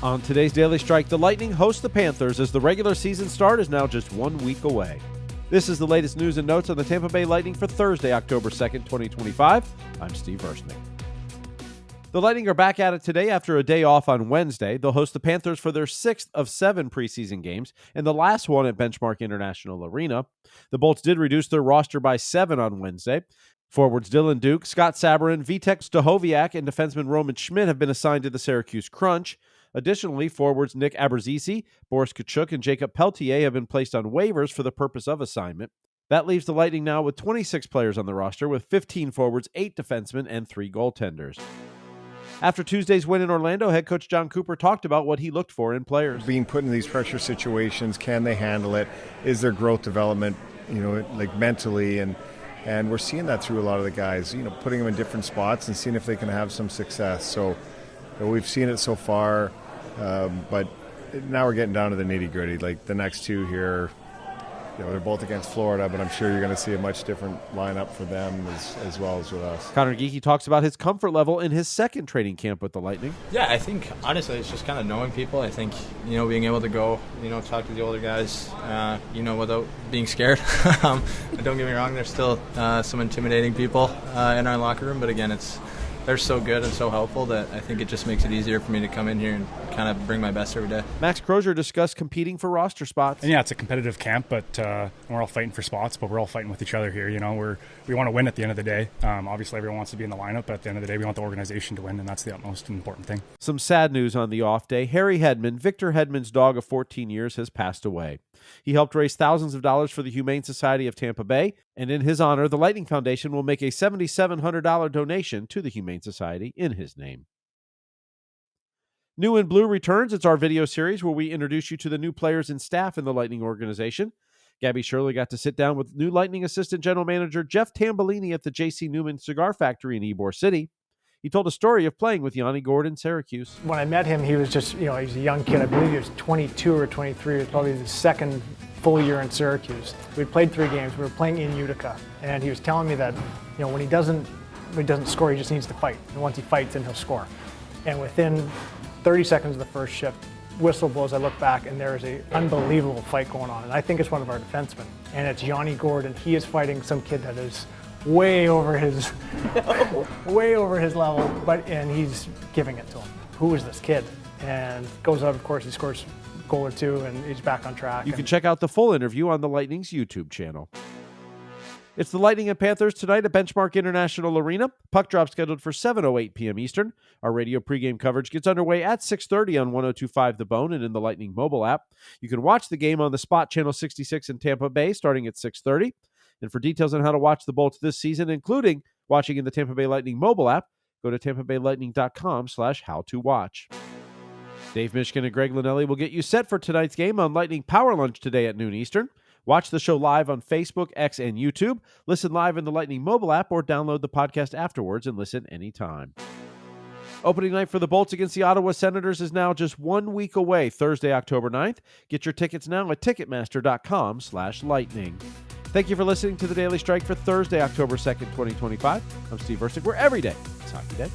On today's Daily Strike, the Lightning host the Panthers as the regular season start is now just 1 week away. This is the latest news and notes on the Tampa Bay Lightning for Thursday, October 2nd, 2025. I'm Steve Versnick. The Lightning are back at it today after a day off on Wednesday. They'll host the Panthers for their 6th of 7 preseason games, and the last one at Benchmark International Arena. The Bolts did reduce their roster by 7 on Wednesday. Forwards Dylan Duke, Scott Sabourin, Vitek Stahoviak, and defenseman Roman Schmidt have been assigned to the Syracuse Crunch. Additionally, forwards Nick Abruzzese, Boris Kachuk, and Jacob Peltier have been placed on waivers for the purpose of assignment. That leaves the Lightning now with 26 players on the roster, with 15 forwards, 8 defensemen, and 3 goaltenders. After Tuesday's win in Orlando, head coach John Cooper talked about what he looked for in players. Being put in these pressure situations, can they handle it? Is there growth development, like mentally? And we're seeing that through a lot of the guys, putting them in different spots and seeing if they can have some success. So we've seen it so far. But now we're getting down to the nitty-gritty. Like the next two here, they're both against Florida, but I'm sure you're going to see a much different lineup for them as well as with us. Connor Geekie talks about his comfort level in his second training camp with the Lightning. Yeah, I think, honestly, it's just kind of knowing people. I think, being able to go, talk to the older guys, without being scared. Don't get me wrong, there's still some intimidating people in our locker room, but again, they're so good and so helpful that I think it just makes it easier for me to come in here and kind of bring my best every day. Max Crozier discussed competing for roster spots. And yeah, it's a competitive camp, but we're all fighting for spots, but we're all fighting with each other here. We want to win at the end of the day. Obviously, everyone wants to be in the lineup, but at the end of the day, we want the organization to win, and that's the utmost important thing. Some sad news on the off day. Harry Hedman, Victor Hedman's dog of 14 years, has passed away. He helped raise thousands of dollars for the Humane Society of Tampa Bay, and in his honor, the Lightning Foundation will make a $7,700 donation to the Humane Society in his name. New in Blue returns. It's our video series where we introduce you to the new players and staff in the Lightning organization. Gabby Shirley got to sit down with new Lightning Assistant General Manager Jeff Tambellini at the J.C. Newman Cigar Factory in Ybor City. He told a story of playing with Yanni Gourde in Syracuse. When I met him, he was just, he was a young kid. I believe he was 22 or 23. It was probably the second full year in Syracuse. We played 3 games. We were playing in Utica. And he was telling me that, when he doesn't score, he just needs to fight. And once he fights, then he'll score. And within 30 seconds of the first shift, whistle blows, I look back, and there is an unbelievable fight going on. And I think it's one of our defensemen. And it's Yanni Gourde, and he is fighting some kid that is way over his level, and he's giving it to him. Who is this kid? And goes out, of course, he scores a goal or two, and he's back on track. You can check out the full interview on the Lightning's YouTube channel. It's the Lightning and Panthers tonight at Benchmark International Arena. Puck drop scheduled for 7:08 p.m. Eastern. Our radio pregame coverage gets underway at 6:30 on 102.5 The Bone and in the Lightning mobile app. You can watch the game on the Spot Channel 66 in Tampa Bay starting at 6:30. And for details on how to watch the Bolts this season, including watching in the Tampa Bay Lightning mobile app, go to tampabaylightning.com/howtowatch. Dave Mishkin and Greg Linnelli will get you set for tonight's game on Lightning Power Lunch today at noon Eastern. Watch the show live on Facebook, X, and YouTube. Listen live in the Lightning mobile app or download the podcast afterwards and listen anytime. Opening night for the Bolts against the Ottawa Senators is now just 1 week away, Thursday, October 9th. Get your tickets now at Ticketmaster.com/Lightning. Thank you for listening to the Daily Strike for Thursday, October 2nd, 2025. I'm Steve Versnick, where every day is Hockey Day.